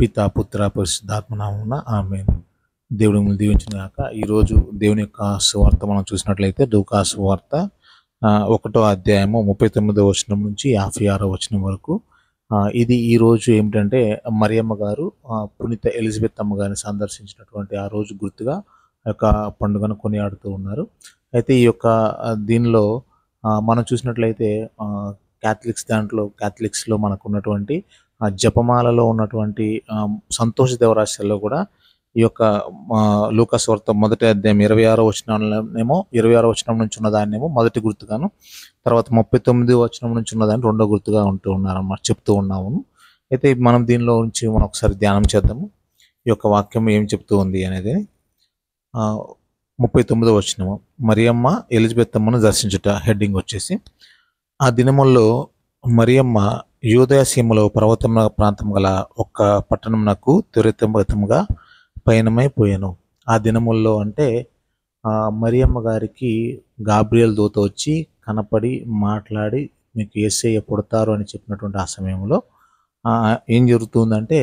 పితా పుత్ర పరిశుద్ధాత్మ నామమున ఆమేన్. దేవుడు మిమ్మల్ని దీవించును గాక. ఈరోజు దేవుని యొక్క సువార్త మనం చూసినట్లయితే లూకా సువార్త 1వ అధ్యాయము 39వ వచనం నుంచి 56వ వచనం వరకు. ఇది ఈరోజు ఏమిటంటే మరియమ్మ గారు పునీత ఎలిజబెత్ అమ్మ గారిని సందర్శించినటువంటి ఆ రోజు గుర్తుగా ఆ యొక్క పండుగను కొనియాడుతూ ఉన్నారు. అయితే ఈ యొక్క దీనిలో మనం చూసినట్లయితే క్యాథలిక్స్లో మనకు ఉన్నటువంటి జపమాలలో ఉన్నటువంటి సంతోష దేవరాశల్లో కూడా ఈ యొక్క లూకా సువార్త మొదటి అధ్యాయం 26వ వచనంలోనేమో 26వ వచనం నుంచి ఉన్నదాన్నేమో మొదటి గుర్తుగాను, తర్వాత 39వ వచనం నుంచి ఉన్నదాన్ని రెండో గుర్తుగా ఉన్నారన్నమాట, చెప్తూ ఉన్నాము. అయితే మనం దీనిలో నుంచి మనం ఒకసారి ధ్యానం చేద్దాము. ఈ యొక్క వాక్యం ఏం చెప్తూ ఉంది అనేది. 39వ వచనము, మరియమ్మ ఎలిజబెత్ అమ్మను దర్శించుట. హెడ్డింగ్ వచ్చేసి, ఆ దినముల్లో మరియమ్మ యూదయ సీమలో పర్వతమ ప్రాంతం గల ఒక్క పట్టణమునకు త్వరితగతిముగా పయనమైపోయాను. ఆ దినముల్లో అంటే మరియమ్మ గారికి గాబ్రియల్ దూత వచ్చి కనపడి మాట్లాడి మీకు యేసయ్య పుడతారు అని చెప్పినటువంటి ఆ సమయంలో ఏం జరుగుతుందంటే,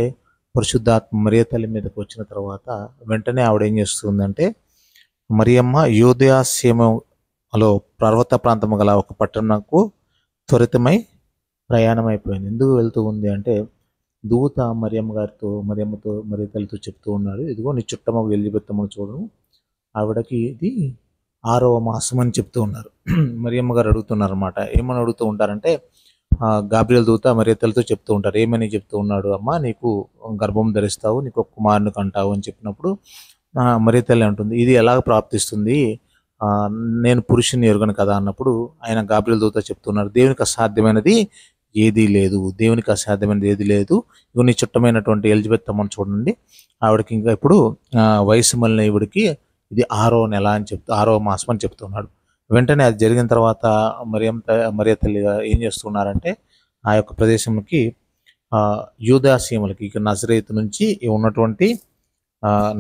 పరిశుద్ధాత్మ మరియ తల్లి మీదకి వచ్చిన తర్వాత వెంటనే ఆవిడ ఏం చేస్తుందంటే, మరియమ్మ యూదయ సీమలో పర్వత ప్రాంతం గల ఒక పట్టణంకు త్వరితమై ప్రయాణం అయిపోయింది. ఎందుకు వెళ్తూ ఉంది అంటే, దూత మరియ తల్లితో చెప్తూ ఉన్నాడు, ఇదిగో నీ చుట్టమగు ఎలిజబెత్ అమ్మను చూడను, ఆవిడకి ఇది 6వ మాసం అని చెప్తూ ఉన్నారు. మరియమ్మ గారు అడుగుతున్నారు అనమాట. ఏమని అడుగుతూ ఉంటారంటే, గాబ్రియల్ దూత మరియ తల్లితో చెప్తూ ఉంటారు. ఏమని చెప్తూ ఉన్నాడు, అమ్మ నీకు గర్భం ధరిస్తావు, నీకు ఒక కుమారుని కంటావు అని చెప్పినప్పుడు మరియ తల్లి అంటుంది, ఇది ఎలా ప్రాప్తిస్తుంది, నేను పురుషుని ఎరుగను కదా అన్నప్పుడు ఆయన గాబ్రియల్ దూత చెప్తున్నారు, దేవునికి అసాధ్యమైనది ఏదీ లేదు, దేవునికి అసాధ్యమైనది ఏది లేదు. ఇవి నీ చుట్టమైనటువంటి ఎలిజబెత్ అమ్మను చూడండి, ఆవిడకి ఇంకా ఇప్పుడు వయసు మళ్ళీ ఈవిడికి ఇది 6వ నెల అని 6వ మాసం అని చెప్తున్నాడు. వెంటనే అది జరిగిన తర్వాత మరియ తల్లిగా ఏం చేస్తున్నారంటే, ఆ యొక్క ప్రదేశంకి యూదాసీమలకి, ఇక నజరేతు నుంచి ఉన్నటువంటి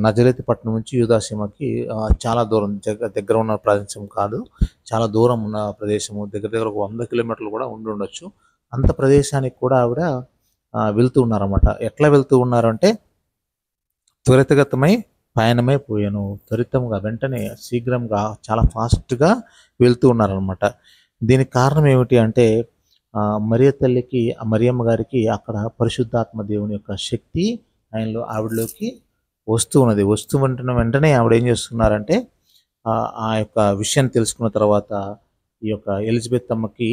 నజరేతు పట్టణం నుంచి యూదాసీమకి చాలా దూరం, దగ్గర ఉన్న ప్రదేశం కాదు, చాలా దూరం ఉన్న ప్రదేశము, దగ్గర ఒక 100 కిలోమీటర్లు కూడా ఉండొచ్చు. అంత ప్రదేశానికి కూడా ఆవిడ వెళ్తూ ఉన్నారన్నమాట. ఎట్లా వెళ్తూ ఉన్నారంటే, త్వరితగతమై పయనమైపోయాను, త్వరితంగా వెంటనే శీఘ్రంగా చాలా ఫాస్ట్గా వెళ్తూ ఉన్నారనమాట. దీనికి కారణం ఏమిటి అంటే, మరియమ్మ గారికి అక్కడ పరిశుద్ధాత్మ దేవుని యొక్క శక్తి ఆవిడలోకి వస్తూ ఉన్నది. వెంటనే ఆవిడ ఏం చేస్తున్నారంటే, ఆ యొక్క విషయాన్ని తెలుసుకున్న తర్వాత ఈ యొక్క ఎలిజబెత్ అమ్మకి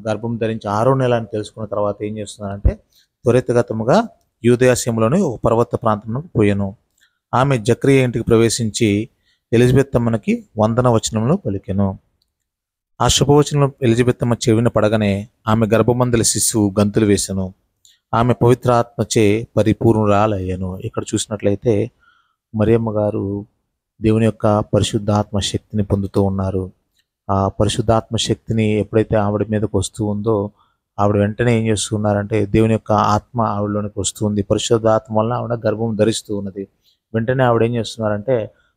గర్భం ధరించి 6వ నెల అని తెలుసుకున్న తర్వాత ఏం చేస్తున్నారంటే, త్వరితగతముగా యూదయసీమలోని ఒక పర్వత ప్రాంతంలోకి పోయాను. ఆమె జక్రియా ఇంటికి ప్రవేశించి ఎలిజబెత్ అమ్మకి వందన వచనంలో పలికెను. ఆ శుభవచనంలో ఎలిజబెత్ అమ్మ చెవిన పడగానే ఆమె గర్భమందలి శిశువు గంతులు వేసెను. ఆమె పవిత్రాత్మచే పరిపూర్ణురాలయ్యను. ఇక్కడ చూసినట్లయితే మరియమ్మ గారు దేవుని యొక్క పరిశుద్ధాత్మ శక్తిని పొందుతూ ఉన్నారు. ఆ పరిశుద్ధాత్మ శక్తిని ఎప్పుడైతే ఆవిడ మీదకి వస్తూ ఉందో, ఆవిడ వెంటనే ఏం చేస్తున్నారంటే, దేవుని యొక్క ఆత్మ ఆవిడలోనికి వస్తుంది. పరిశుద్ధాత్మ వల్ల ఆవిడ గర్భం ధరిస్తూ ఉన్నది. వెంటనే ఆవిడ ఏం చేస్తున్నారంటే,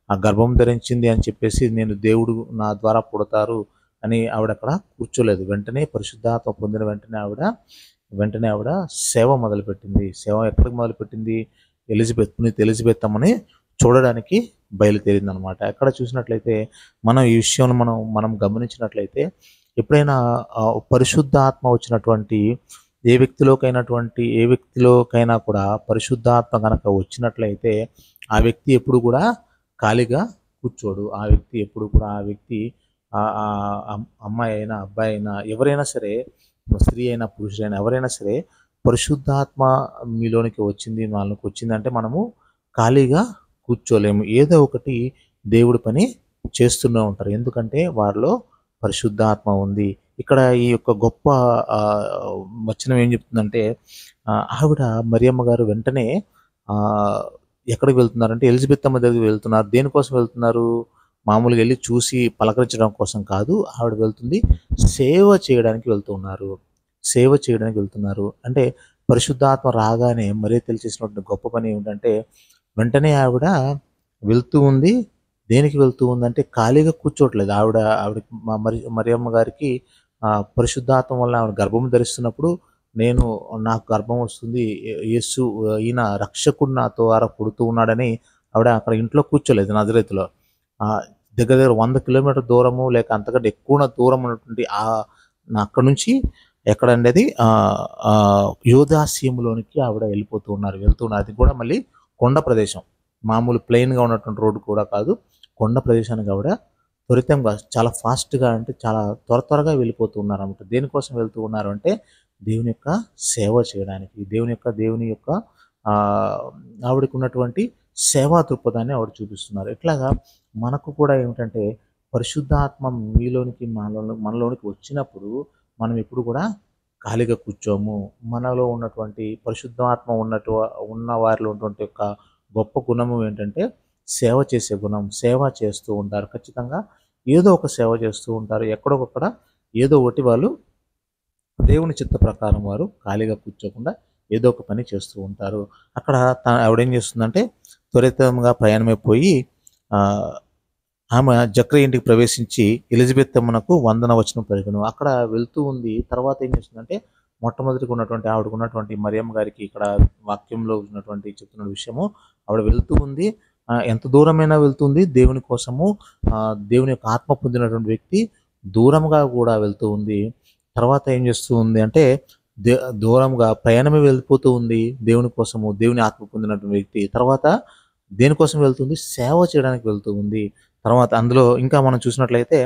ఆ గర్భం ధరించింది అని చెప్పేసి నేను దేవుడు నా ద్వారా పుడతారు అని ఆవిడ అక్కడ కూర్చోలేదు. వెంటనే పరిశుద్ధాత్మ పొందిన వెంటనే ఆవిడ సేవ మొదలుపెట్టింది. సేవ ఎక్కడికి మొదలుపెట్టింది? పునీత ఎలిజబెత్ అమ్మని చూడడానికి బయలుదేరింది అనమాట. ఎక్కడ చూసినట్లయితే మనం ఈ విషయం మనం గమనించినట్లయితే, ఎప్పుడైనా పరిశుద్ధాత్మ వచ్చినటువంటి ఏ వ్యక్తిలోకైనా కూడా పరిశుద్ధాత్మ కనుక వచ్చినట్లయితే ఆ వ్యక్తి ఎప్పుడు కూడా ఖాళీగా కూర్చోడు. ఆ వ్యక్తి అమ్మాయి అయినా అబ్బాయి అయినా ఎవరైనా సరే, స్త్రీ అయినా పురుషుడైనా ఎవరైనా సరే, పరిశుద్ధాత్మ మీలోనికి వచ్చిందంటే మనము ఖాళీగా కూర్చోలేము. ఏదో ఒకటి దేవుడి పని చేస్తూనే ఉంటారు. ఎందుకంటే వారిలో పరిశుద్ధాత్మ ఉంది. ఇక్కడ ఈ యొక్క గొప్ప వచనం ఏం చెప్తుందంటే, ఆవిడ మరియమ్మ గారు వెంటనే ఎక్కడికి వెళ్తున్నారంటే ఎలిజబెత్ అమ్మ దగ్గరికి వెళ్తున్నారు. దేనికోసం వెళ్తున్నారు? మామూలుగా వెళ్ళి చూసి పలకరించడం కోసం కాదు. ఆవిడ వెళ్తుంది సేవ చేయడానికి వెళ్తున్నారు. అంటే పరిశుద్ధాత్మ రాగానే మరియ తల్లి చేసినటువంటి గొప్ప పని ఏమిటంటే, వెంటనే ఆవిడ వెళ్తూ ఉంది. దేనికి వెళ్తూ ఉందంటే ఖాళీగా కూర్చోట్లేదు. మరియమ్మ గారికి పరిశుద్ధాత్మ వల్ల ఆవిడ గర్భం ధరిస్తున్నప్పుడు నేను నాకు గర్భం వస్తుంది, యేసు ఈయన రక్షకుడు నా ద్వారా పుడుతూ ఉన్నాడని ఆవిడ అక్కడ ఇంట్లో కూర్చోలేదు నజరేతులో. దగ్గర దగ్గర 100 కిలోమీటర్ దూరము లేక అంతకంటే ఎక్కువ దూరం ఉన్నటువంటి అక్కడి నుంచి ఎక్కడండి అది యోదాస్యంలోనికి ఆవిడ వెళ్తున్నారు. అది కూడా మళ్ళీ కొండ ప్రదేశం. మామూలు ప్లెయిన్‌గా ఉన్నటువంటి రోడ్డు కూడా కాదు. కొండ ప్రదేశానికి ఆవిడ త్వరితంగా చాలా ఫాస్ట్‌గా అంటే చాలా త్వరగా వెళ్ళిపోతూ ఉన్నారన్నమాట. దేనికోసం వెళ్తూ ఉన్నారు అంటే దేవుని యొక్క సేవ చేయడానికి. దేవుని యొక్క ఆవిడకున్నటువంటి సేవా దృక్పథాన్ని ఆవిడ చూపిస్తున్నారు. ఇట్లాగా మనకు కూడా ఏమిటంటే పరిశుద్ధాత్మ మనలోనికి వచ్చినప్పుడు మనం ఎప్పుడు కూడా ఖాళీగా కూర్చోము. మనలో ఉన్నటువంటి పరిశుద్ధాత్మ ఉన్న వారిలో ఉన్నటువంటి యొక్క గొప్ప గుణము ఏంటంటే సేవ చేసే గుణం. సేవ చేస్తూ ఉంటారు. ఖచ్చితంగా ఏదో ఒక సేవ చేస్తూ ఉంటారు. ఎక్కడొకక్కడ ఏదో ఒకటి వాళ్ళు దేవుని చిత్త ప్రకారం వారు ఖాళీగా కూర్చోకుండా ఏదో ఒక పని చేస్తూ ఉంటారు. అక్కడ ఆవిడేం చేస్తుందంటే త్వరితంగా ప్రయాణమైపోయి ఆమె జక్రయ ఇంటికి ప్రవేశించి ఎలిజబెత్ అమ్మనకు వందన వచనం పలికెను. అక్కడ వెళ్తూ ఉంది. తర్వాత ఏం చేస్తుందంటే మొట్టమొదటిగా ఉన్నటువంటి ఆవిడకున్నటువంటి మరియమ్మ గారికి ఇక్కడ వాక్యంలో ఉన్నటువంటి చెప్తున్న విషయము, ఆవిడ వెళ్తూ ఉంది. ఎంత దూరమైనా వెళ్తుంది దేవుని కోసము. దేవుని యొక్క ఆత్మ పొందినటువంటి వ్యక్తి దూరంగా కూడా వెళ్తూ ఉంది. తర్వాత ఏం చేస్తూ ఉంది అంటే దూరంగా ప్రయాణమే వెళ్ళిపోతూ ఉంది దేవుని కోసము. దేవుని ఆత్మ పొందినటువంటి వ్యక్తి తర్వాత దేనికోసం వెళ్తుంది? సేవ చేయడానికి వెళ్తూ ఉంది. తర్వాత అందులో ఇంకా మనం చూసినట్లయితే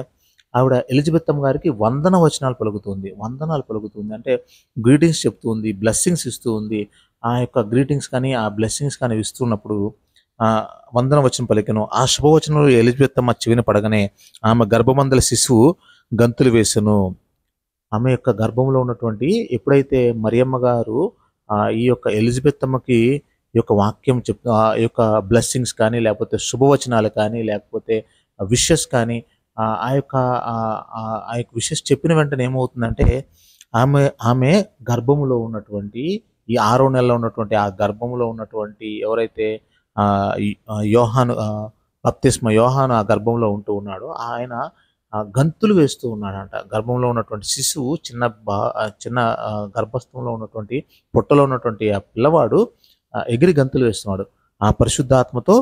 ఆవిడ ఎలిజబెత్ అమ్మ గారికి వందన వచనాలు పలుకుతుంది. అంటే గ్రీటింగ్స్ చెప్తూ ఉంది, బ్లెస్సింగ్స్ ఇస్తూ ఉంది. ఆ యొక్క గ్రీటింగ్స్ కానీ ఆ బ్లెస్సింగ్స్ కానీ ఇస్తున్నప్పుడు వందన వచనం పలికెను. ఆ శుభవచనంలో ఎలిజబెత్ అమ్మ చెవిన పడగానే ఆమె గర్భమందల శిశువు గంతులు వేసెను. ఆమె యొక్క గర్భంలో ఉన్నటువంటి ఎప్పుడైతే మరియమ్మ గారు ఈ యొక్క ఎలిజబెత్ అమ్మకి ఈ యొక్క వాక్యం ఈ యొక్క బ్లెస్సింగ్స్ కానీ లేకపోతే శుభవచనాలు కానీ లేకపోతే విషెస్ కానీ ఆ యొక్క విషెస్ చెప్పిన వెంటనే ఏమవుతుందంటే ఆమె గర్భములో ఉన్నటువంటి ఈ 6వ నెలలో ఉన్నటువంటి ఆ గర్భంలో ఉన్నటువంటి ఎవరైతే యోహాను యోహాను ఆ గర్భంలో ఉంటూ ఉన్నాడో ఆయన గంతులు వేస్తూ ఉన్నాడంట. గర్భంలో ఉన్నటువంటి శిశువు చిన్న గర్భస్థంలో ఉన్నటువంటి పొట్టలో ఉన్నటువంటి ఆ పిల్లవాడు ఎగిరి గంతులు వేస్తున్నాడు. ఆ పరిశుద్ధాత్మతో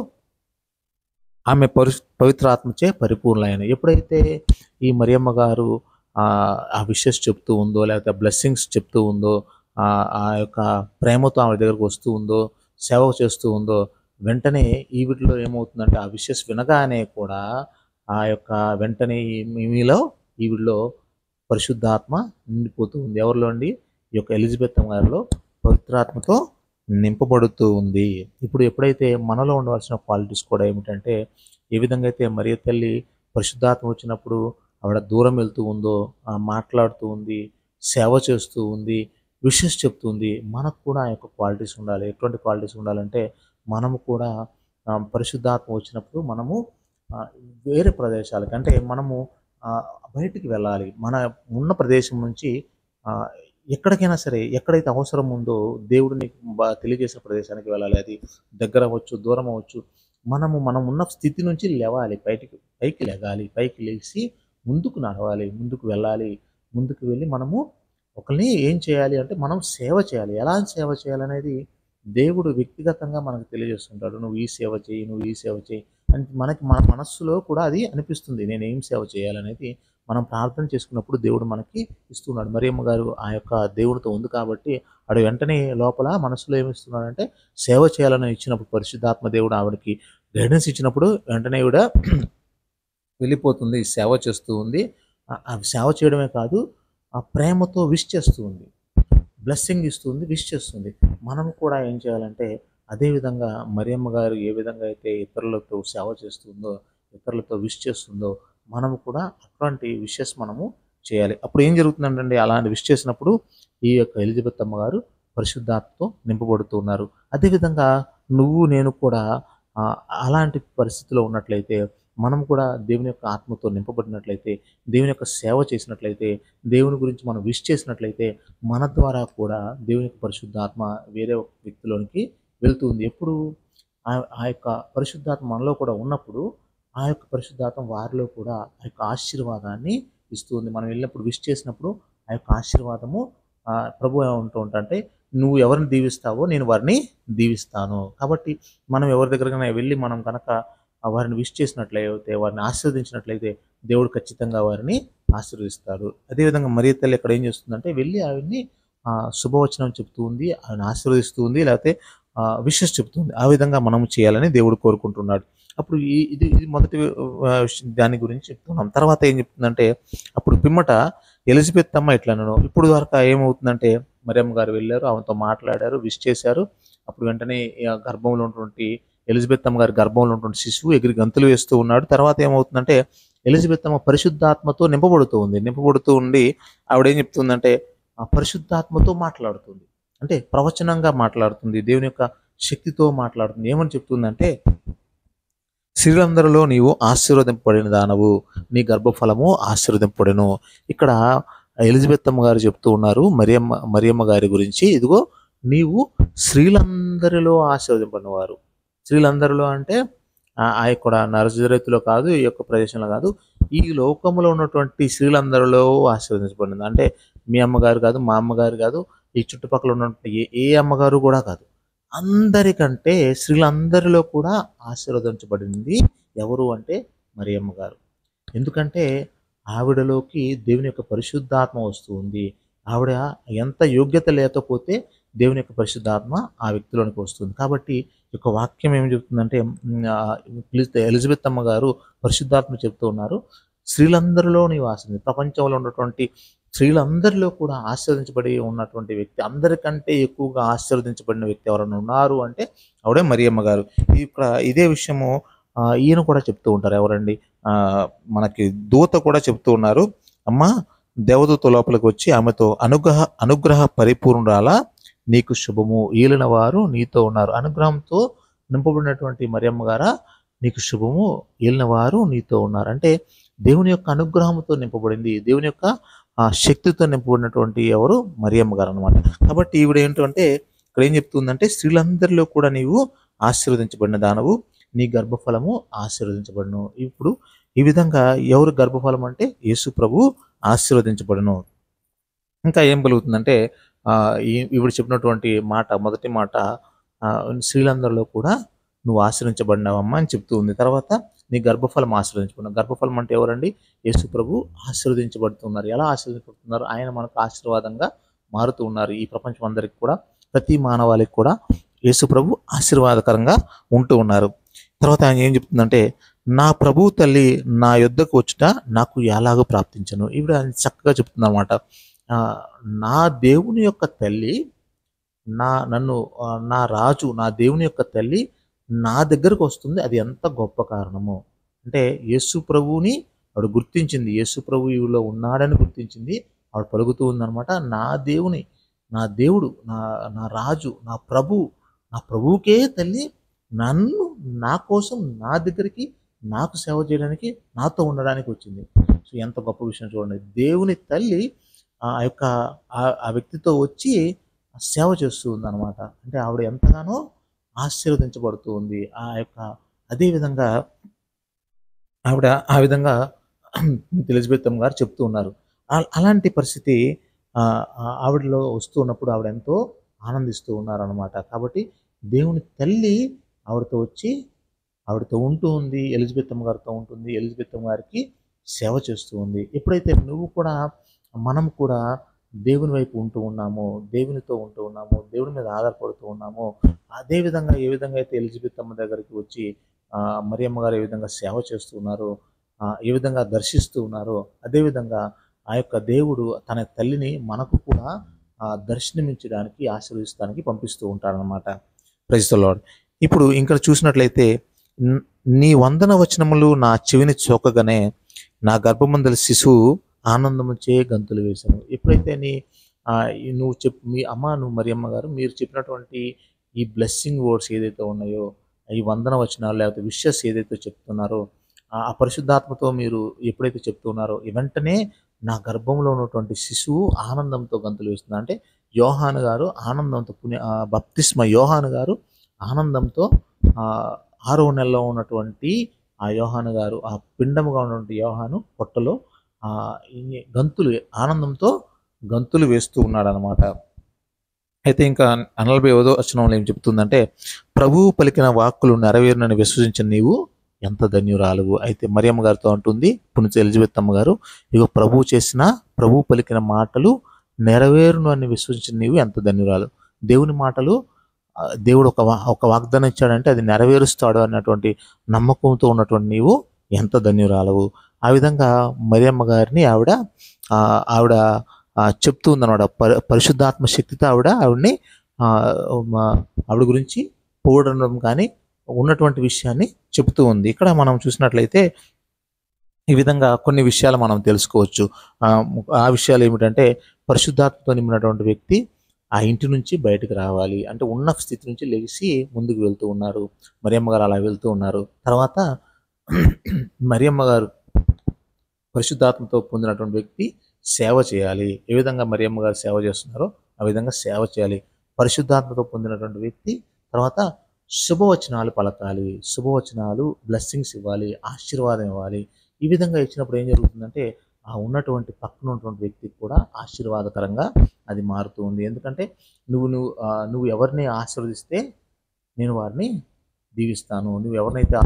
ఆమె పవిత్రాత్మచే పరిపూర్ణులైన. ఎప్పుడైతే ఈ మరియమ్మ గారు ఆ విషెస్ చెప్తూ ఉందో లేకపోతే బ్లెస్సింగ్స్ చెప్తూ ఉందో ఆ యొక్క ప్రేమతో ఆమె దగ్గరకు వస్తూ ఉందో సేవ చేస్తూ ఉందో వెంటనే ఈ వీటిలో ఏమవుతుందంటే ఆ విషెస్ వినగానే కూడా ఆ యొక్క వెంటనే ఈ వీడిలో పరిశుద్ధాత్మ నిండిపోతూ ఉంది. ఎవరిలో అండి? ఈ యొక్క ఎలిజబెత్ అమ్మ గారిలో పవిత్రాత్మతో నింపబడుతూ ఉంది. ఇప్పుడు ఎప్పుడైతే మనలో ఉండవలసిన క్వాలిటీస్ కూడా ఏమిటంటే ఏ విధంగా అయితే మరియ తల్లి పరిశుద్ధాత్మ వచ్చినప్పుడు ఆవిడ దూరం వెళ్తూ ఉందో మాట్లాడుతూ ఉంది, సేవ చేస్తూ ఉంది, విషెస్ చెప్తుంది. మనకు కూడా ఆ యొక్క క్వాలిటీస్ ఉండాలి. ఎటువంటి క్వాలిటీస్ ఉండాలంటే మనము కూడా పరిశుద్ధాత్మ వచ్చినప్పుడు మనము వేరే ప్రదేశాలకి అంటే మనము బయటికి వెళ్ళాలి. మన ఉన్న ప్రదేశం నుంచి ఎక్కడికైనా సరే ఎక్కడైతే అవసరం ఉందో దేవుడు నీకు తెలియజేసిన ప్రదేశానికి వెళ్ళాలి. అది దగ్గర అవ్వచ్చు, దూరం అవ్వచ్చు. మనం ఉన్న స్థితి నుంచి లేవాలి, పైకి లెగాలి. పైకి లేచి ముందుకు నడవాలి, ముందుకు వెళ్ళాలి. ముందుకు వెళ్ళి మనము ఒకరిని ఏం చేయాలి అంటే మనం సేవ చేయాలి. ఎలా సేవ చేయాలనేది దేవుడు వ్యక్తిగతంగా మనకు తెలియజేస్తుంటాడు. నువ్వు ఈ సేవ చేయి, నువ్వు ఈ సేవ చేయి అని మన మనస్సులో కూడా అది అనిపిస్తుంది. నేను ఏం సేవ చేయాలనేది మనం ప్రార్థన చేసుకున్నప్పుడు దేవుడు మనకి ఇస్తున్నాడు. మరియమ్మ గారు ఆ యొక్క దేవుడితో ఉంది కాబట్టి ఆవిడ వెంటనే లోపల మనసులో ఏమిస్తున్నాడంటే సేవ చేయాలని ఇచ్చినప్పుడు పరిశుద్ధాత్మ దేవుడు ఆవిడకి గైడెన్స్ ఇచ్చినప్పుడు వెంటనే ఆవిడ వెళ్ళిపోతుంది, సేవ చేస్తూ ఉంది. సేవ చేయడమే కాదు ఆ ప్రేమతో విష్ చేస్తూ ఉంది, బ్లెస్సింగ్ ఇస్తుంది, విష్ చేస్తుంది. మనం కూడా ఏం చేయాలంటే అదేవిధంగా మరియమ్మ గారు ఏ విధంగా అయితే ఇతరులతో సేవ చేస్తుందో, ఇతరులతో విష్ చేస్తుందో మనము కూడా అటువంటి విషెస్ మనము చేయాలి. అప్పుడు ఏం జరుగుతుందంటే అలాంటి విష్ చేసినప్పుడు ఈ యొక్క ఎలిజబెత్ అమ్మ గారు పరిశుద్ధాత్మతో నింపబడుతున్నారు. అదేవిధంగా నువ్వు నేను కూడా అలాంటి పరిస్థితిలో ఉన్నట్లయితే మనం కూడా దేవుని యొక్క ఆత్మతో నింపబడినట్లయితే, దేవుని యొక్క సేవ చేసినట్లయితే, దేవుని గురించి మనం విష్ చేసినట్లయితే మన ద్వారా కూడా దేవుని యొక్క పరిశుద్ధాత్మ వేరే ఒక వ్యక్తిలోనికి వెళ్తుంది. ఎప్పుడు ఆ యొక్క పరిశుద్ధాత్మ మనలో కూడా ఉన్నప్పుడు ఆ యొక్క పరిశుద్ధాత్మ వారిలో కూడా ఆ యొక్క ఆశీర్వాదాన్ని ఇస్తుంది. మనం వెళ్ళినప్పుడు విష్ చేసినప్పుడు ఆ యొక్క ఆశీర్వాదము ప్రభు ఏమంటూ ఉంటా అంటే, నువ్వు ఎవరిని దీవిస్తావో నేను వారిని దీవిస్తాను. కాబట్టి మనం ఎవరి దగ్గరకైనా వెళ్ళి మనం కనుక వారిని విష్ చేసినట్లయితే, వారిని ఆశీర్వదించినట్లయితే దేవుడు ఖచ్చితంగా వారిని ఆశీర్వదిస్తాడు. అదేవిధంగా మరియ తల్లి ఇక్కడ ఏం చేస్తుందంటే వెళ్ళి ఆవిడ్ని శుభవచనం చెప్తూ ఉంది, ఆమెను ఆశీర్వదిస్తూ ఉంది, లేకపోతే విషెస్ చెప్తుంది. ఆ విధంగా మనం చేయాలని దేవుడు కోరుకుంటున్నాడు. అప్పుడు ఇది మొదటి దాని గురించి చెప్తున్నాం. తర్వాత ఏం చెప్తుందంటే, అప్పుడు పిమ్మట ఎలిజబెత్ అమ్మ ఇట్లనను. ఇప్పుడు వరకు ఏమవుతుందంటే మరియమ్మ గారు వెళ్ళారు, ఆమెతో మాట్లాడారు, విష్ చేశారు. అప్పుడు వెంటనే గర్భంలో ఉన్నటువంటి ఎలిజబెత్ అమ్మ గారి గర్భంలో ఉన్నటువంటి శిశువు ఎగిరి గంతులు వేస్తూ ఉన్నాడు. తర్వాత ఏమవుతుందంటే ఎలిజబెత్ అమ్మ పరిశుద్ధాత్మతో నింపబడుతూ ఉండి ఆవిడ ఏం చెప్తుందంటే ఆ పరిశుద్ధాత్మతో మాట్లాడుతుంది. అంటే ప్రవచనంగా మాట్లాడుతుంది, దేవుని యొక్క శక్తితో మాట్లాడుతుంది. ఏమని చెప్తుందంటే, స్త్రీలందరిలో నీవు ఆశీర్వదింపబడిన దానవు, నీ గర్భఫలము ఆశీర్వదింపబడెను. ఇక్కడ ఎలిజబెత్ అమ్మ గారు చెప్తూ ఉన్నారు మరియమ్మ గారి గురించి, ఇదిగో నీవు స్త్రీలందరిలో ఆశీర్వదింపబడిన వారు. స్త్రీలందరిలో అంటే ఆ యొక్క నజరేతులో కాదు, ఈ యొక్క ప్రదేశంలో కాదు, ఈ లోకంలో ఉన్నటువంటి స్త్రీలందరిలో ఆశీర్వదించబడింది. అంటే మీ అమ్మగారు కాదు, మా అమ్మగారు కాదు, ఈ చుట్టుపక్కల ఉన్నటువంటి ఏ అమ్మగారు కూడా కాదు, అందరికంటే స్త్రీలందరిలో కూడా ఆశీర్వదించబడింది ఎవరు అంటే మరియమ్మ గారు. ఎందుకంటే ఆవిడలోకి దేవుని యొక్క పరిశుద్ధాత్మ వస్తూ ఉంది. ఆవిడ ఎంత యోగ్యత లేకపోతే దేవుని యొక్క పరిశుద్ధాత్మ ఆ వ్యక్తిలోనికి వస్తుంది. కాబట్టి ఈ యొక్క వాక్యం ఏం చెప్తుందంటే, ఎలిజబెత్ అమ్మ గారు పరిశుద్ధాత్మ చెప్తూ ఉన్నారు, స్త్రీలందరిలో నీవు ఆశీర్వదించు. ప్రపంచంలో ఉన్నటువంటి స్త్రీలందరిలో కూడా ఆశీర్వదించబడి ఉన్నటువంటి వ్యక్తి, అందరికంటే ఎక్కువగా ఆశీర్వదించబడిన వ్యక్తి ఎవరైనా ఉన్నారు అంటే ఆవిడే మరియమ్మ గారు. ఇక్కడ ఇదే విషయము ఈయన కూడా చెప్తూ ఉంటారు. ఎవరండి? మనకి దూత కూడా చెప్తూ ఉన్నారు. అమ్మ, దేవదూత లోపలికి వచ్చి ఆమెతో అనుగ్రహ పరిపూర్ణురాలా, నీకు శుభము, ఏలిన వారు నీతో ఉన్నారు. అనుగ్రహంతో నింపబడినటువంటి మరియమ్మ గారా, నీకు శుభము, ఏలిన వారు నీతో ఉన్నారు. అంటే దేవుని యొక్క అనుగ్రహంతో నింపబడింది, దేవుని యొక్క శక్తితో నింపబడినటువంటి ఎవరు? మరియమ్మ గారు అనమాట. కాబట్టి ఈవిడ ఏంటంటే ఇక్కడ ఏం చెప్తుందంటే, స్త్రీలందరిలో కూడా నీవు ఆశీర్వదించబడిన దానవు, నీ గర్భఫలము ఆశీర్వదించబడును. ఇప్పుడు ఈ విధంగా ఎవరు గర్భఫలం అంటే యేసు ప్రభు ఆశీర్వదించబడును. ఇంకా ఏం కలుగుతుందంటే ఈవిడ చెప్పినటువంటి మాట, మొదటి మాట, స్త్రీలందరిలో కూడా నువ్వు ఆశ్రయించబడినావమ్మా అని చెప్తూ ఉంది. తర్వాత నీ గర్భఫలం ఆశీర్వదించబడిన. గర్భఫలం అంటే ఎవరండి? యేసు ప్రభు ఆశీర్వదించబడుతున్నారు. ఎలా ఆశీర్వదించబడుతున్నారు? ఆయన మనకు ఆశీర్వాదంగా మారుతూ ఉన్నారు. ఈ ప్రపంచం అందరికి కూడా, ప్రతి మానవాళికి కూడా యేసు ప్రభు ఆశీర్వాదకరంగా ఉంటూ ఉన్నారు. తర్వాత ఆయన ఏం చెప్తుందంటే, నా ప్రభు తల్లి నా యొద్దకు వచ్చుట నాకు ఎలాగో ప్రాప్తించను. ఈవిడ చక్కగా చెప్తుంది అనమాట. నా దేవుని యొక్క తల్లి, నా రాజు, నా దేవుని యొక్క తల్లి నా దగ్గరకు వస్తుంది, అది ఎంత గొప్ప కారణము అంటే, యేసు ప్రభువుని ఆవిడ గుర్తించింది, యేసు ప్రభు ఈవిలో ఉన్నాడని గుర్తించింది. ఆవిడ పలుకుతూ ఉందనమాట, నా దేవుడు, నా రాజు, నా ప్రభువుకే తల్లి నా కోసం నా దగ్గరికి, నాకు సేవ చేయడానికి, నాతో ఉండడానికి వచ్చింది. సో ఎంత గొప్ప విషయం చూడండి. దేవుని తల్లి ఆ యొక్క ఆ వ్యక్తితో వచ్చి సేవ చేస్తూ ఉందన్నమాట. అంటే ఆవిడ ఎంతగానో ఆశీర్వదించబడుతూ ఉంది. అదేవిధంగా ఆవిడ ఆ విధంగా ఎలిజబెత్ అమ్మ గారు చెప్తూ ఉన్నారు. అలాంటి పరిస్థితి ఆవిడలో వస్తూ ఉన్నప్పుడు ఆవిడ ఎంతో ఆనందిస్తూ ఉన్నారనమాట. కాబట్టి దేవుని తల్లి ఆవిడతో ఉంటూ ఉంది, ఎలిజబెత్ అమ్మ గారితో ఉంటుంది, ఎలిజబెత్ అమ్మ గారికి సేవ చేస్తూ ఉంది. ఎప్పుడైతే మనం కూడా దేవుని వైపు ఉంటూ ఉన్నామో, దేవునితో ఉంటూ ఉన్నామో, దేవుని మీద ఆధారపడుతూ ఉన్నామో, అదేవిధంగా ఏ విధంగా అయితే ఎలిజబెత్ అమ్మ దగ్గరికి వచ్చి మరియమ్మ గారు ఏ విధంగా సేవ చేస్తూ ఉన్నారో, ఏ విధంగా దర్శిస్తూ ఉన్నారో, అదేవిధంగా ఆ యొక్క దేవుడు తన తల్లిని మనకు కూడా దర్శనమించడానికి, ఆశీర్వదించడానికి పంపిస్తూ ఉంటారనమాట. Praise the lord. ఇప్పుడు ఇంకా చూసినట్లయితే, నీ వందన వచనములు నా చెవిని చోకగానే నా గర్భమందలి శిశువు ఆనందముచే గంతులు వేశాను. ఎప్పుడైతే నువ్వు మరియమ్మ గారు మీరు చెప్పినటువంటి ఈ బ్లెస్సింగ్ వర్డ్స్ ఏదైతే ఉన్నాయో, ఈ వందన వచనాలు లేకపోతే విషెస్ ఏదైతే చెప్తున్నారో, ఆ పరిశుద్ధాత్మతో మీరు ఎప్పుడైతే చెప్తున్నారో, వెంటనే నా గర్భంలో ఉన్నటువంటి శిశువు ఆనందంతో గంతులు వేస్తుంది. అంటే యోహాను గారు ఆనందంతో, బప్తిస్మ యోహాను గారు ఆనందంతో, 6వ నెలలో ఉన్నటువంటి ఆ యోహాను గారు, ఆ పిండముగా ఉన్నటువంటి యోహాను పొట్టలో గంతులు ఆనందంతో గంతులు వేస్తూ ఉన్నాడనమాట. అయితే ఇంకా 45వ వచనంలో ఏం చెప్తుందంటే, ప్రభువు పలికిన వాక్కులు నెరవేరునని విశ్వసించిన నీవు ఎంత ధన్యురాలువు. అయితే మరియమ్మ గారితో అంటుంది పునీత ఎలిజబెత్ అమ్మగారు, ఇగో ప్రభువు పలికిన మాటలు నెరవేరును అని విశ్వసించిన నీవు ఎంత ధన్యురాలు. దేవుని మాటలు దేవుడు ఒక వాగ్దానం ఇచ్చాడంటే అది నెరవేరుస్తాడు అన్నటువంటి నమ్మకంతో ఉన్నటువంటి నీవు ఎంత ధన్యురాలవు. ఆ విధంగా మరియమ్మ గారిని ఆవిడ చెప్తూ ఉందన్నమాట. పరిశుద్ధాత్మ శక్తితో ఆవిడని ఆవిడ గురించి పొగడడం కానీ ఉన్నటువంటి విషయాన్ని చెబుతూ ఉంది. ఇక్కడ మనం చూసినట్లయితే ఈ విధంగా కొన్ని విషయాలు మనం తెలుసుకోవచ్చు. ఆ విషయాలు ఏమిటంటే, పరిశుద్ధాత్మతో నిండినటువంటి వ్యక్తి ఆ ఇంటి నుంచి బయటకు రావాలి. అంటే ఉన్న స్థితి నుంచి లెగిసి ముందుకు వెళ్తూ ఉన్నారు. మరియమ్మ గారు అలా వెళ్తూ ఉన్నారు. తర్వాత మరియమ్మ గారు పరిశుద్ధాత్మతో పొందినటువంటి వ్యక్తి సేవ చేయాలి. ఏ విధంగా మరియమ్మ గారు సేవ చేస్తున్నారో ఆ విధంగా సేవ చేయాలి. పరిశుద్ధాత్మతో పొందినటువంటి వ్యక్తి తర్వాత శుభవచనాలు పలకాలి. శుభవచనాలు, బ్లెస్సింగ్స్ ఇవ్వాలి, ఆశీర్వాదం ఇవ్వాలి. ఈ విధంగా ఇచ్చినప్పుడు ఏం జరుగుతుందంటే ఆ ఉన్నటువంటి పక్కన ఉన్నటువంటి వ్యక్తికి కూడా ఆశీర్వాదకరంగా అది మారుతూ ఉంది. ఎందుకంటే నువ్వు ఎవరిని ఆశీర్వదిస్తే నేను వారిని దీవిస్తాను. నువ్వు ఎవరినైతే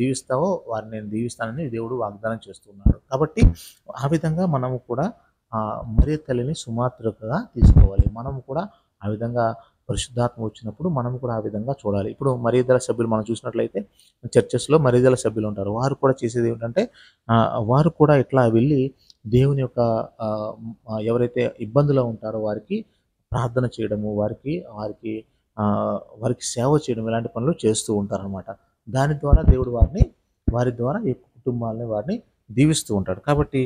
దీవిస్తావో వారిని నేను దీవిస్తానని దేవుడు వాగ్దానం చేస్తున్నాడు. కాబట్టి ఆ విధంగా మనము కూడా మరియ తల్లిని సుమాత్రకగా తీసుకోవాలి. మనము కూడా ఆ విధంగా పరిశుద్ధాత్మ వచ్చినప్పుడు మనం కూడా ఆ విధంగా చూడాలి. ఇప్పుడు మరియదల సభ్యులు మనం చూసినట్లయితే చర్చెస్లో మరియదల సభ్యులు ఉంటారు. వారు కూడా చేసేది ఏమిటంటే వారు కూడా ఇట్లా వెళ్ళి దేవుని యొక్క ఎవరైతే ఇబ్బందులో ఉంటారో వారికి ప్రార్థన చేయడము, వారికి సేవ చేయడం ఇలాంటి పనులు చేస్తూ ఉంటారనమాట. దాని ద్వారా దేవుడు వారి ద్వారా ఈ కుటుంబాలని వారిని దీవిస్తూ ఉంటాడు. కాబట్టి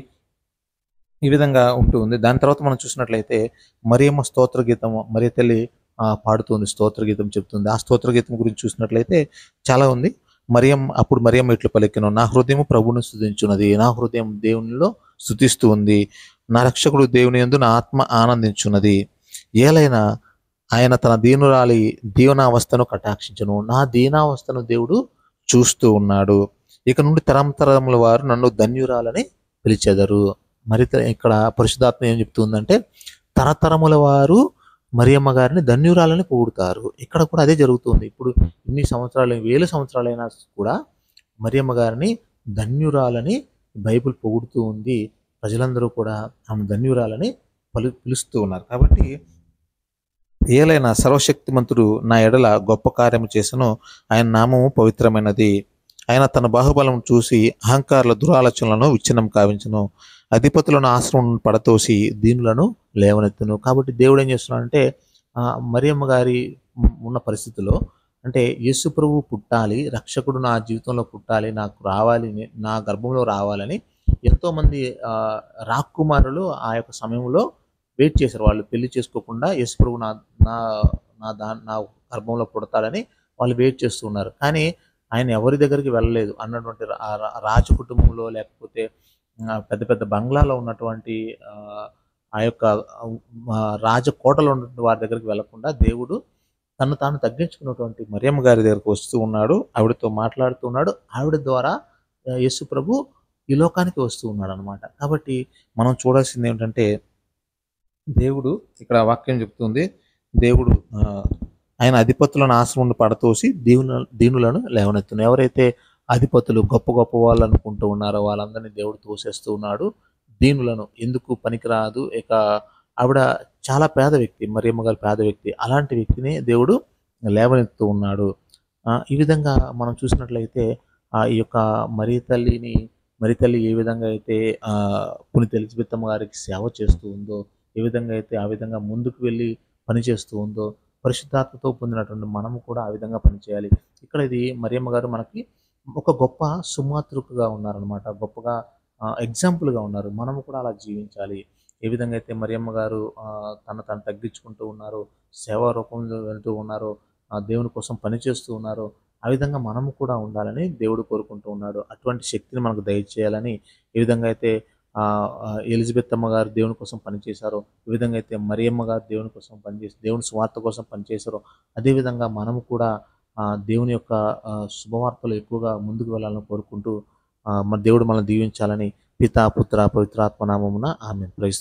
ఈ విధంగా ఉంటూ ఉంది. దాని తర్వాత మనం చూసినట్లయితే మరియమ్మ స్తోత్ర గీతం మరియ తల్లి పాడుతుంది, స్తోత్ర గీతం చెప్తుంది. ఆ స్తోత్ర గీతం గురించి చూసినట్లయితే చాలా ఉంది. అప్పుడు మరియమ్మ ఇట్లు పలికెను, నా హృదయం ప్రభువును స్తుతించున్నది, నా హృదయం దేవునిలో స్తుతిస్తూ ఉంది, నా రక్షకుడు దేవుని యందు నా ఆత్మ ఆనందించున్నది. ఏలైనా ఆయన తన దీనురాలి దీవనావస్థను కటాక్షించను, నా దీనావస్థను దేవుడు చూస్తూ ఉన్నాడు. ఇక నుండి తరముల వారు నన్ను ధన్యురాలని పిలిచెదరు. మరి ఇక్కడ పరిశుద్ధాత్మ ఏం చెప్తుందంటే తరతరముల వారు మరియమ్మ గారిని ధన్యురాలని పొగుడుతారు. ఇక్కడ కూడా అదే జరుగుతుంది. ఇప్పుడు ఇన్ని సంవత్సరాలు, వేల సంవత్సరాలైనా కూడా మరియమ్మ గారిని ధన్యురాలని బైబిల్ పొగుడుతూ ఉంది. ప్రజలందరూ కూడా ఆమె ధన్యురాలని పిలుస్తూ ఉన్నారు. కాబట్టి ఏలైనా సర్వశక్తిమంతుడు నా ఎడల గొప్ప కార్యము చేసను, ఆయన నామము పవిత్రమైనది. ఆయన తన బాహుబలం చూసి అహంకారుల దురాలోచనలను విచ్ఛిన్నం కావించును, అధిపతులను ఆశ్రమం పడతోసి దీనులను లేవనెత్తును. కాబట్టి దేవుడు ఏం చేస్తున్నాడంటే మరియమ్మ గారి ఉన్న పరిస్థితిలో అంటే యేసు ప్రభువు పుట్టాలి, రక్షకుడు నా జీవితంలో పుట్టాలి, నాకు రావాలి, నా గర్భంలో రావాలని ఎంతోమంది రాకుమారులు ఆ యొక్క సమయంలో వెయిట్ చేశారు. వాళ్ళు పెళ్లి చేసుకోకుండా యేసు ప్రభు నా గర్భంలో పుడతాడని వాళ్ళు వెయిట్ చేస్తూ ఉన్నారు. కానీ ఆయన ఎవరి దగ్గరికి వెళ్ళలేదు. అన్నటువంటి రాజ కుటుంబంలో లేకపోతే పెద్ద పెద్ద బంగ్లాలో ఉన్నటువంటి ఆ యొక్క రాజకోటలో ఉన్నటువంటి వారి దగ్గరికి వెళ్లకుండా దేవుడు తను తాను తగ్గించుకున్నటువంటి మరియమ్మ గారి దగ్గరకు వస్తూ ఉన్నాడు, ఆవిడతో మాట్లాడుతూ ఉన్నాడు. ఆవిడ ద్వారా యేసు ప్రభు ఈ లోకానికి వస్తూ ఉన్నాడు అనమాట. కాబట్టి మనం చూడాల్సింది ఏమిటంటే దేవుడు ఇక్కడ వాక్యం చెప్తుంది, దేవుడు ఆయన అధిపతులను ఆశ్రమం పడతోసి దీనులను లేవనెత్తును. ఎవరైతే అధిపతులు గొప్ప గొప్ప వాళ్ళు అనుకుంటూ ఉన్నారో వాళ్ళందరినీ దేవుడు తోసేస్తూ ఉన్నాడు. దీనులను ఎందుకు పనికిరాదు, ఇక ఆవిడ చాలా పేద వ్యక్తి, మరియమ్మ గారు పేద వ్యక్తి, అలాంటి వ్యక్తిని దేవుడు లేవనెత్తూ ఉన్నాడు. ఈ విధంగా మనం చూసినట్లయితే ఈ యొక్క మరి తల్లి ఏ విధంగా అయితే పునీత ఎలిజబెత్ అమ్మ గారికి సేవ చేస్తూ ఉందో, ఏ విధంగా అయితే ఆ విధంగా ముందుకు వెళ్ళి పనిచేస్తూ ఉందో, పరిశుద్ధాత్మతో పొందినటువంటి మనము కూడా ఆ విధంగా పనిచేయాలి. ఇక్కడ ఇది మరియమ్మ గారు మనకి ఒక గొప్ప సుమాతృకగా ఉన్నారనమాట, గొప్పగా ఎగ్జాంపుల్గా ఉన్నారు. మనము కూడా అలా జీవించాలి. ఏ విధంగా అయితే మరియమ్మ గారు తను తగ్గించుకుంటూ ఉన్నారో, సేవా రూపంలో వెళ్తూ ఉన్నారో, దేవుని కోసం పనిచేస్తూ ఉన్నారో, ఆ విధంగా మనము కూడా ఉండాలని దేవుడు కోరుకుంటూ ఉన్నాడు. అటువంటి శక్తిని మనకు దయచేయాలని ఏ విధంగా అయితే ఎలిజబెత్ అమ్మ గారు దేవుని కోసం పనిచేశారో, ఈ విధంగా అయితే మరియమ్మ గారు దేవుని కోసం పనిచేసి దేవుని సువార్త కోసం పనిచేశారో, అదేవిధంగా మనము కూడా దేవుని యొక్క శుభవార్తలు ఎక్కువగా ముందుకు వెళ్ళాలని కోరుకుంటూ మన దేవుడు మనల్ని దీవించాలని పితా పుత్ర పవిత్రాత్మ నామమున ఆమేన్. Praise the lord.